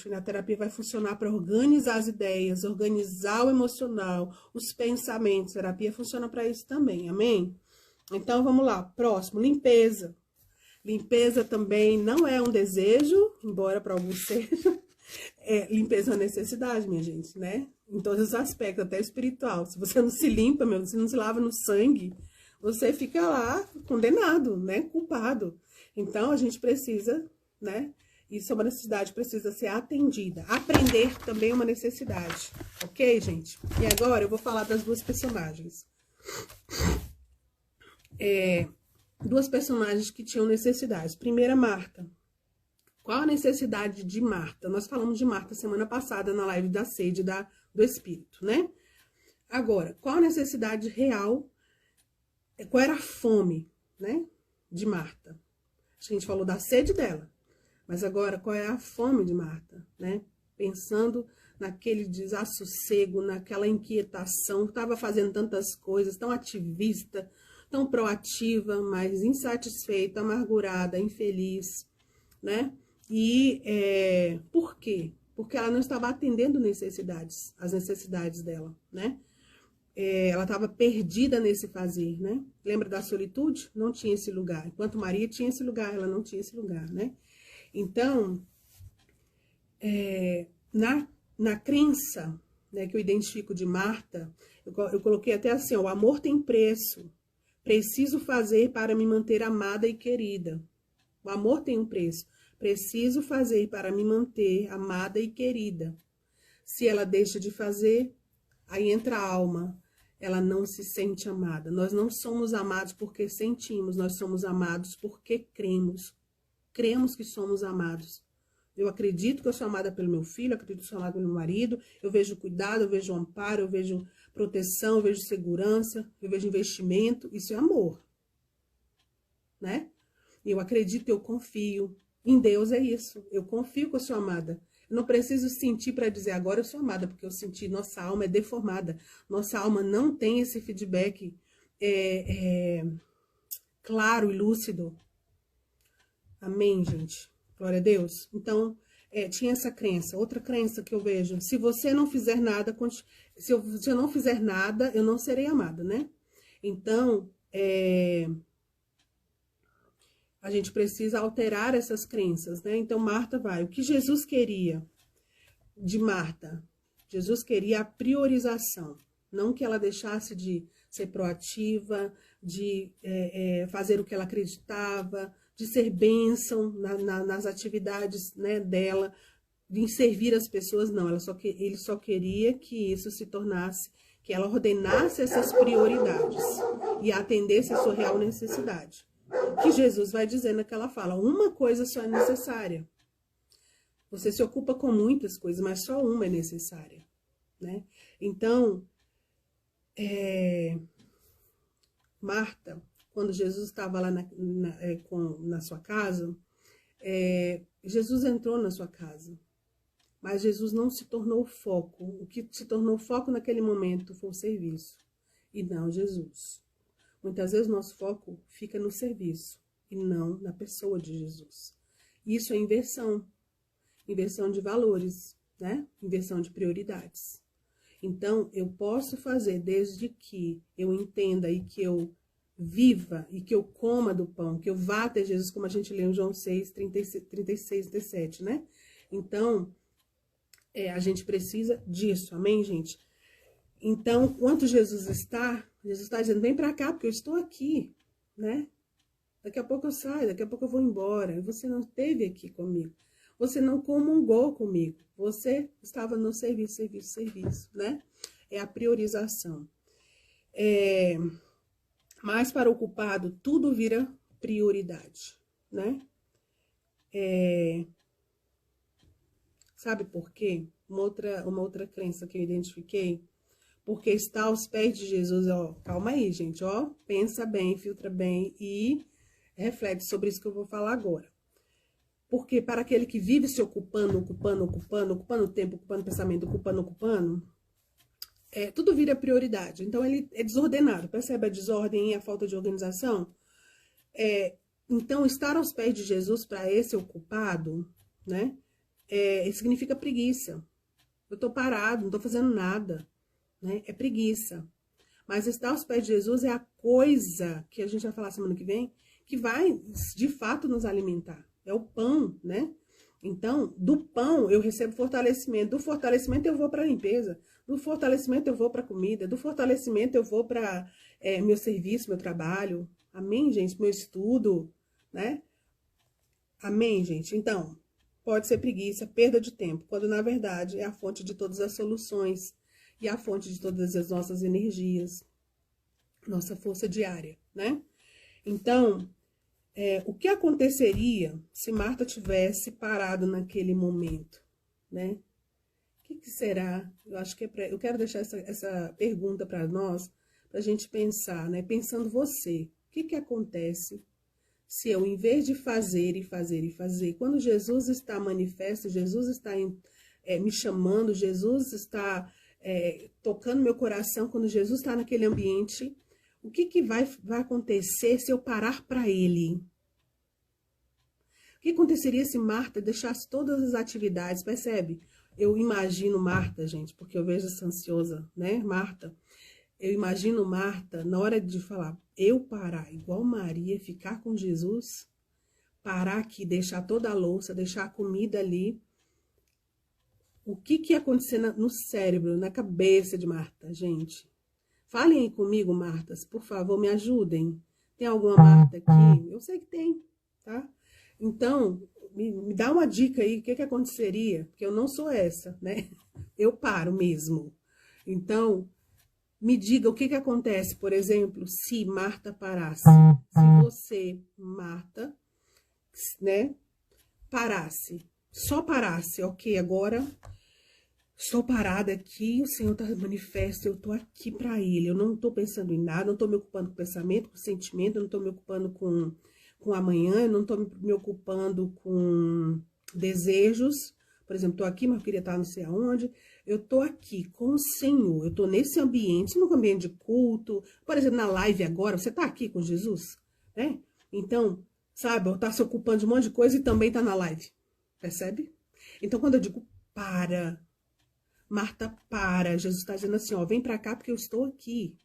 Speaker 1: E na terapia vai funcionar para organizar as ideias, organizar o emocional, os pensamentos. A terapia funciona para isso também, amém? Então, vamos lá. Próximo, limpeza. Limpeza também não é um desejo, embora para alguns seja. Limpeza é uma necessidade, minha gente, né? Em todos os aspectos, até espiritual. Se você não se limpa, se não se lava no sangue, você fica lá condenado, né? Culpado. Então, a gente precisa, né? Isso é uma necessidade, precisa ser atendida. Aprender também é uma necessidade, ok, gente? E agora eu vou falar das duas personagens. Duas personagens que tinham necessidades. Primeira, Marta. Qual a necessidade de Marta? Nós falamos de Marta semana passada na live da sede do Espírito, né? Agora, qual a necessidade real? Qual era a fome, né? De Marta? A gente falou da sede dela. Mas agora, qual é a fome de Marta, né? Pensando naquele desassossego, naquela inquietação, estava fazendo tantas coisas, tão ativista, tão proativa, mas insatisfeita, amargurada, infeliz, né? E por quê? Porque ela não estava atendendo as necessidades dela, né? Ela estava perdida nesse fazer, né? Lembra da solitude? Não tinha esse lugar. Enquanto Maria tinha esse lugar, ela não tinha esse lugar, né? Então, na crença, né, que eu identifico de Marta, eu coloquei até assim, ó, o amor tem preço. Preciso fazer para me manter amada e querida. O amor tem um preço. Preciso fazer para me manter amada e querida. Se ela deixa de fazer, aí entra a alma. Ela não se sente amada. Nós não somos amados porque sentimos, nós somos amados porque cremos. Cremos que somos amados. Eu acredito que eu sou amada pelo meu filho, eu acredito que eu sou amada pelo meu marido, eu vejo cuidado, eu vejo amparo, eu vejo proteção, eu vejo segurança, eu vejo investimento, isso é amor, né? Eu acredito, eu confio. Em Deus é isso, eu confio que eu sou amada. Eu não preciso sentir para dizer agora eu sou amada, porque eu senti, nossa alma é deformada, nossa alma não tem esse feedback claro e lúcido. Amém, gente? Glória a Deus. Então, tinha essa crença. Outra crença que eu vejo, se você não fizer nada, se eu não fizer nada, eu não serei amada, né? Então, a gente precisa alterar essas crenças, né? Então, Marta vai. O que Jesus queria de Marta? Jesus queria a priorização. Não que ela deixasse de ser proativa, de fazer o que ela acreditava, de ser bênção nas atividades, né, dela, de servir as pessoas, não. Ele só queria que isso se tornasse, que ela ordenasse essas prioridades e atendesse a sua real necessidade. Que Jesus vai dizer naquela fala, uma coisa só é necessária. Você se ocupa com muitas coisas, mas só uma é necessária, né? Então, Marta, quando Jesus estava lá na sua casa, Jesus entrou na sua casa, mas Jesus não se tornou o foco. O que se tornou foco naquele momento foi o serviço, e não Jesus. Muitas vezes nosso foco fica no serviço, e não na pessoa de Jesus. Isso é inversão de valores, né? Inversão de prioridades. Então, eu posso fazer desde que eu entenda e que eu viva e que eu coma do pão, que eu vá até Jesus, como a gente lê em João 6, 36, 37, né? Então, a gente precisa disso, amém, gente? Então, enquanto Jesus está dizendo, vem pra cá, porque eu estou aqui, né? Daqui a pouco eu saio, daqui a pouco eu vou embora, e você não esteve aqui comigo. Você não comungou comigo, você estava no serviço, né? É a priorização. Mas para o ocupado, tudo vira prioridade, né? Sabe por quê? Uma outra crença que eu identifiquei, porque está aos pés de Jesus, ó, calma aí, gente, ó, pensa bem, filtra bem e reflete sobre isso que eu vou falar agora. Porque para aquele que vive se ocupando o tempo, ocupando o pensamento, ocupando, tudo vira prioridade. Então, ele é desordenado. Percebe a desordem e a falta de organização? Então, estar aos pés de Jesus para esse ocupado, né? Significa preguiça. Eu tô parado, não tô fazendo nada, né? É preguiça. Mas estar aos pés de Jesus é a coisa que a gente vai falar semana que vem, que vai, de fato, nos alimentar. É o pão, né? Então, do pão eu recebo fortalecimento. Do fortalecimento eu vou para a limpeza. Do fortalecimento eu vou para a comida. Do fortalecimento eu vou para meu serviço, meu trabalho. Amém, gente? Meu estudo, né? Amém, gente? Então, pode ser preguiça, perda de tempo, quando na verdade é a fonte de todas as soluções e a fonte de todas as nossas energias, nossa força diária, né? Então, o que aconteceria se Marta tivesse parado naquele momento, né? O que será? Eu acho que eu quero deixar essa pergunta para nós, para a gente pensar, né? Pensando você, o que acontece se eu, em vez de fazer, quando Jesus está manifesto, Jesus está me chamando, Jesus está tocando meu coração, quando Jesus está naquele ambiente, o que vai acontecer se eu parar para Ele? O que aconteceria se Marta deixasse todas as atividades? Percebe? Eu imagino Marta, gente, porque eu vejo essa ansiosa, né? Marta. Eu imagino Marta, na hora de falar, eu parar, igual Maria, ficar com Jesus, parar aqui, deixar toda a louça, deixar a comida ali. O que ia acontecer no cérebro, na cabeça de Marta, gente? Falem aí comigo, Martas, por favor, me ajudem. Tem alguma Marta aqui? Eu sei que tem, tá? Então, me dá uma dica aí, o que aconteceria? Porque eu não sou essa, né? Eu paro mesmo. Então, me diga o que acontece, por exemplo, se Marta parasse. Se você, Marta, né, parasse. Só parasse, ok, agora estou parada aqui, o Senhor está manifesto, eu estou aqui para Ele. Eu não estou pensando em nada, não estou me ocupando com pensamento, com sentimento, eu não estou me ocupando com amanhã, eu não estou me ocupando com desejos. Por exemplo, estou aqui, mas eu queria estar não sei aonde. Eu estou aqui com o Senhor, eu estou nesse ambiente, no ambiente de culto. Por exemplo, na live agora, você está aqui com Jesus, né? Então, sabe, está se ocupando de um monte de coisa e também está na live. Percebe? Então, quando eu digo para, Marta, para, Jesus está dizendo assim, ó, vem para cá porque eu estou aqui.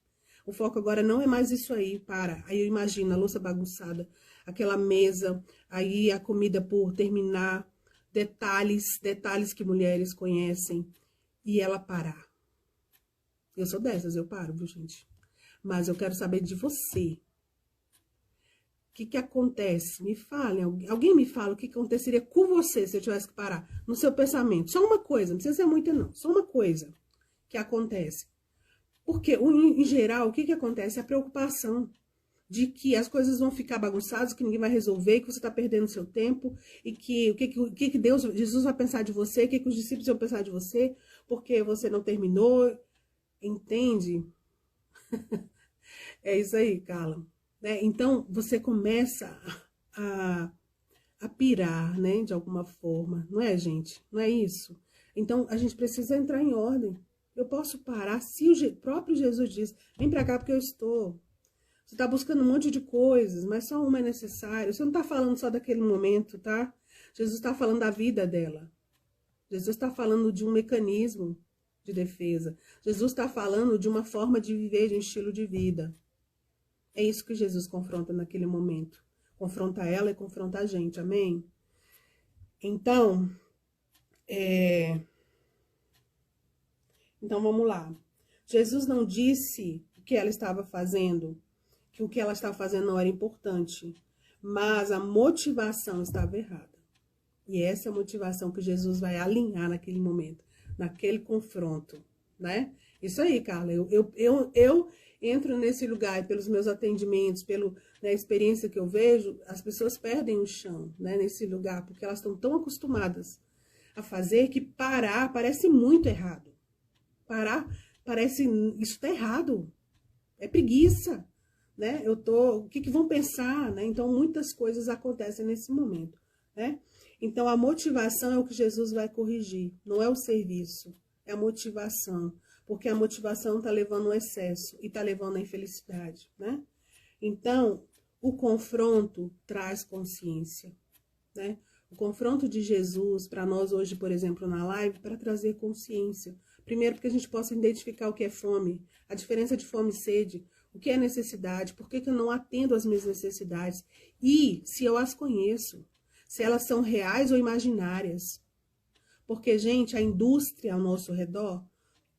Speaker 1: O foco agora não é mais isso aí, para. Aí eu imagino a louça bagunçada, aquela mesa, aí a comida por terminar, detalhes que mulheres conhecem, e ela parar. Eu sou dessas, eu paro, viu, gente? Mas eu quero saber de você. O que acontece? Me falem, alguém me fala o que aconteceria com você se eu tivesse que parar no seu pensamento. Só uma coisa, não precisa ser muita não, só uma coisa que acontece. Porque, em geral, o que acontece? A preocupação de que as coisas vão ficar bagunçadas, que ninguém vai resolver, que você está perdendo seu tempo, e que o que Deus, Jesus vai pensar de você, o que os discípulos vão pensar de você, porque você não terminou, entende? É isso aí, Carla. Né? Então, você começa a pirar, né, de alguma forma, não é, gente? Não é isso? Então, a gente precisa entrar em ordem. Eu posso parar se o próprio Jesus diz, vem pra cá porque eu estou. Você tá buscando um monte de coisas, mas só uma é necessário. Você não tá falando só daquele momento, tá? Jesus está falando da vida dela. Jesus está falando de um mecanismo de defesa. Jesus está falando de uma forma de viver, de um estilo de vida. É isso que Jesus confronta naquele momento. Confronta ela e confronta a gente, amém? Então, então vamos lá. Jesus não disse o que ela estava fazendo, que o que ela estava fazendo não era importante, mas a motivação estava errada. E essa é a motivação que Jesus vai alinhar naquele momento, naquele confronto, né? Isso aí, Carla, eu entro nesse lugar pelos meus atendimentos, pela experiência que eu vejo, as pessoas perdem o chão, né, nesse lugar, porque elas estão tão acostumadas a fazer que parar parece muito errado. Parar parece, isso tá errado, é preguiça, né? O que vão pensar, né? Então, muitas coisas acontecem nesse momento, né? Então, a motivação é o que Jesus vai corrigir, não é o serviço, é a motivação, porque a motivação está levando ao excesso e está levando à infelicidade, né? Então, o confronto traz consciência, né? O confronto de Jesus para nós hoje, por exemplo, na live, para trazer consciência. Primeiro, porque a gente possa identificar o que é fome, a diferença de fome e sede, o que é necessidade, por que eu não atendo às minhas necessidades e se eu as conheço, se elas são reais ou imaginárias. Porque, gente, a indústria ao nosso redor,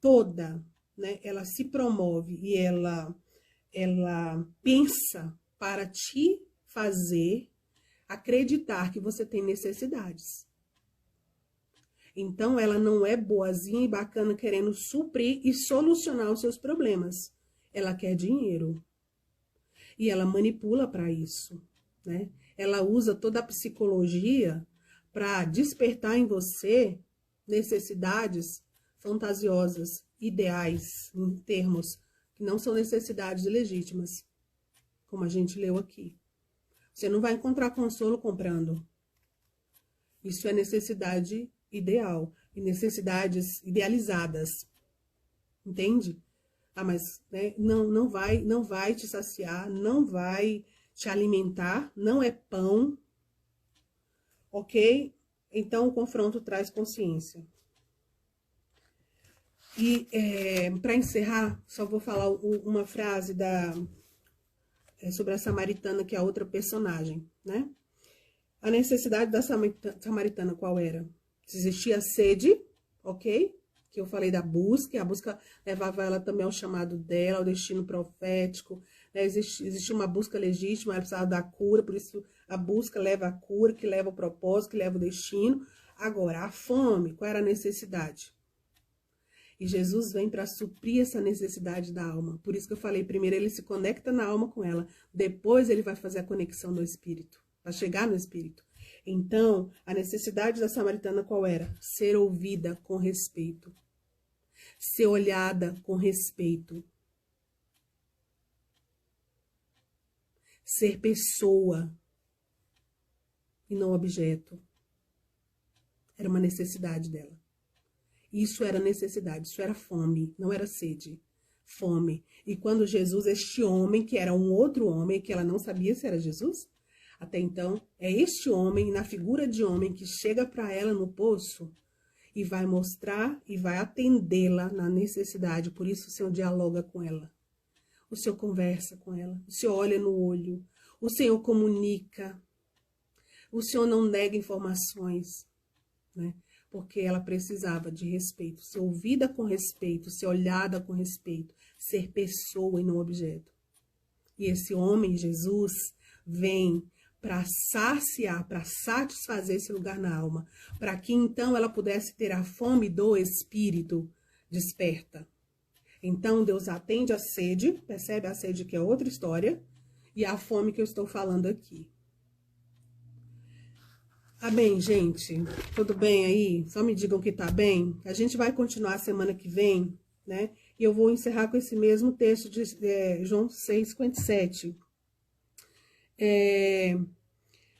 Speaker 1: toda, né, ela se promove e ela pensa para te fazer acreditar que você tem necessidades. Então, ela não é boazinha e bacana querendo suprir e solucionar os seus problemas. Ela quer dinheiro. E ela manipula para isso, né? Ela usa toda a psicologia para despertar em você necessidades fantasiosas, ideais, em termos que não são necessidades legítimas, como a gente leu aqui. Você não vai encontrar consolo comprando. Isso é necessidade ideal e necessidades idealizadas. Entende? Ah, mas né, não vai te saciar, não vai te alimentar, não é pão. Ok? Então, o confronto traz consciência. E para encerrar, só vou falar uma frase sobre a samaritana, que é a outra personagem, né? A necessidade da samaritana qual era? Existia sede, ok? Que eu falei da busca, e a busca levava ela também ao chamado dela, ao destino profético, né? Existia uma busca legítima, ela precisava da cura, por isso a busca leva a cura, que leva o propósito, que leva o destino. Agora, a fome, qual era a necessidade? E Jesus vem para suprir essa necessidade da alma. Por isso que eu falei, primeiro ele se conecta na alma com ela, depois ele vai fazer a conexão do espírito, para chegar no espírito. Então, a necessidade da samaritana qual era? Ser ouvida com respeito. Ser olhada com respeito. Ser pessoa e não objeto. Era uma necessidade dela. Isso era necessidade, isso era fome, não era sede. Fome. E quando Jesus, este homem, que era um outro homem, que ela não sabia se era Jesus, até então, é este homem, na figura de homem, que chega para ela no poço e vai mostrar e vai atendê-la na necessidade. Por isso o Senhor dialoga com ela. O Senhor conversa com ela. O Senhor olha no olho. O Senhor comunica. O Senhor não nega informações, né? porque ela precisava de respeito, ser ouvida com respeito, ser olhada com respeito, ser pessoa e não objeto. E esse homem, Jesus, vem para saciar, para satisfazer esse lugar na alma, para que então ela pudesse ter a fome do Espírito desperta. Então Deus atende a sede, percebe a sede que é outra história, e a fome que eu estou falando aqui. Amém, gente? Tudo bem aí? Só me digam que tá bem. A gente vai continuar semana que vem, né? E eu vou encerrar com esse mesmo texto de João 6,57.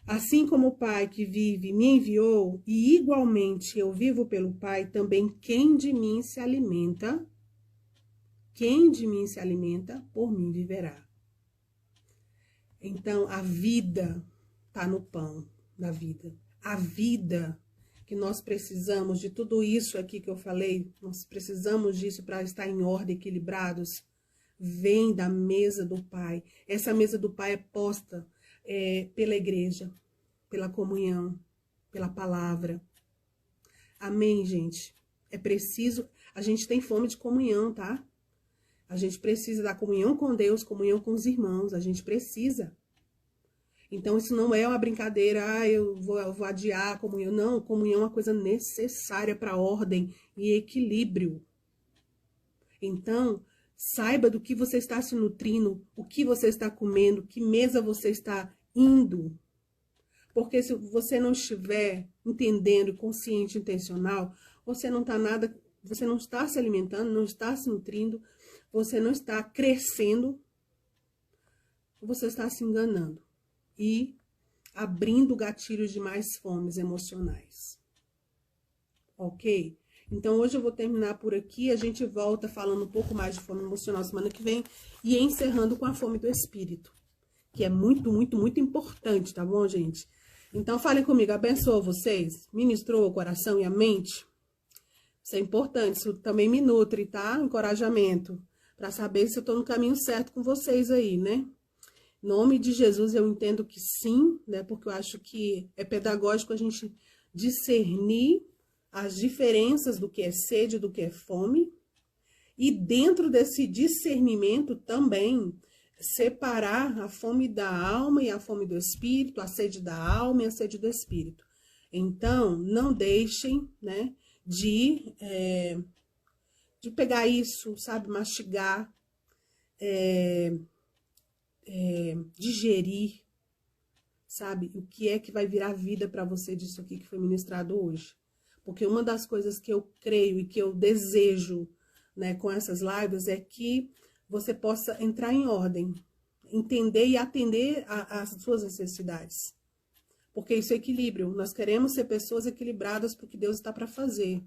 Speaker 1: Assim como o Pai que vive me enviou, e igualmente eu vivo pelo Pai, também quem de mim se alimenta, por mim viverá. Então, a vida tá no pão da vida. A vida que nós precisamos de tudo isso aqui que eu falei, nós precisamos disso para estar em ordem, equilibrados, vem da mesa do Pai. Essa mesa do Pai é posta pela igreja, pela comunhão, pela palavra. Amém, gente? É preciso, a gente tem fome de comunhão, tá? A gente precisa da comunhão com Deus, comunhão com os irmãos, a gente precisa. Então, isso não é uma brincadeira, eu vou adiar a comunhão. Não, comunhão é uma coisa necessária para ordem e equilíbrio. Então, saiba do que você está se nutrindo, o que você está comendo, que mesa você está indo. Porque se você não estiver entendendo, consciente, intencional, você não está se alimentando, não está se nutrindo, você não está crescendo, você está se enganando e abrindo gatilhos de mais fomes emocionais. Ok? Então, hoje eu vou terminar por aqui. A gente volta falando um pouco mais de fome emocional semana que vem e encerrando com a fome do espírito, que é muito, muito, muito importante, tá bom, gente? Então, falem comigo, abençoa vocês, ministrou o coração e a mente. Isso é importante, isso também me nutre, tá? Encorajamento, para saber se eu tô no caminho certo com vocês aí, né? Em nome de Jesus, eu entendo que sim, né? Porque eu acho que é pedagógico a gente discernir as diferenças do que é sede e do que é fome. E dentro desse discernimento também separar a fome da alma e a fome do espírito, a sede da alma e a sede do espírito. Então, não deixem, né, de pegar isso, sabe, mastigar, digerir, sabe, o que é que vai virar vida para você disso aqui que foi ministrado hoje. Porque uma das coisas que eu creio e que eu desejo, né, com essas lives é que você possa entrar em ordem, entender e atender às suas necessidades. Porque isso é equilíbrio. Nós queremos ser pessoas equilibradas para o que Deus está para fazer.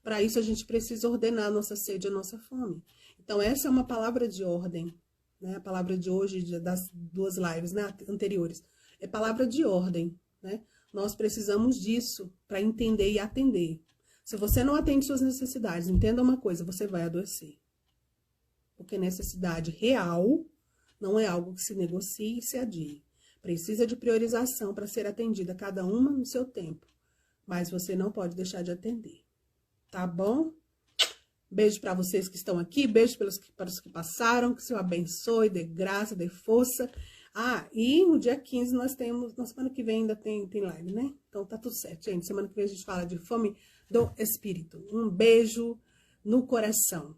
Speaker 1: Para isso a gente precisa ordenar a nossa sede e a nossa fome. Então essa é uma palavra de ordem, né? A palavra de hoje, das duas lives, né, anteriores, é palavra de ordem, né? Nós precisamos disso para entender e atender. Se você não atende suas necessidades, entenda uma coisa, você vai adoecer. Porque necessidade real não é algo que se negocie e se adie. Precisa de priorização para ser atendida, cada uma no seu tempo. Mas você não pode deixar de atender. Tá bom? Beijo para vocês que estão aqui, beijo para os que passaram, que o Senhor abençoe, dê graça, dê força. Ah, e no dia 15 nós temos, na semana que vem ainda tem live, né? Então tá tudo certo, gente. Semana que vem a gente fala de fome do espírito. Um beijo no coração.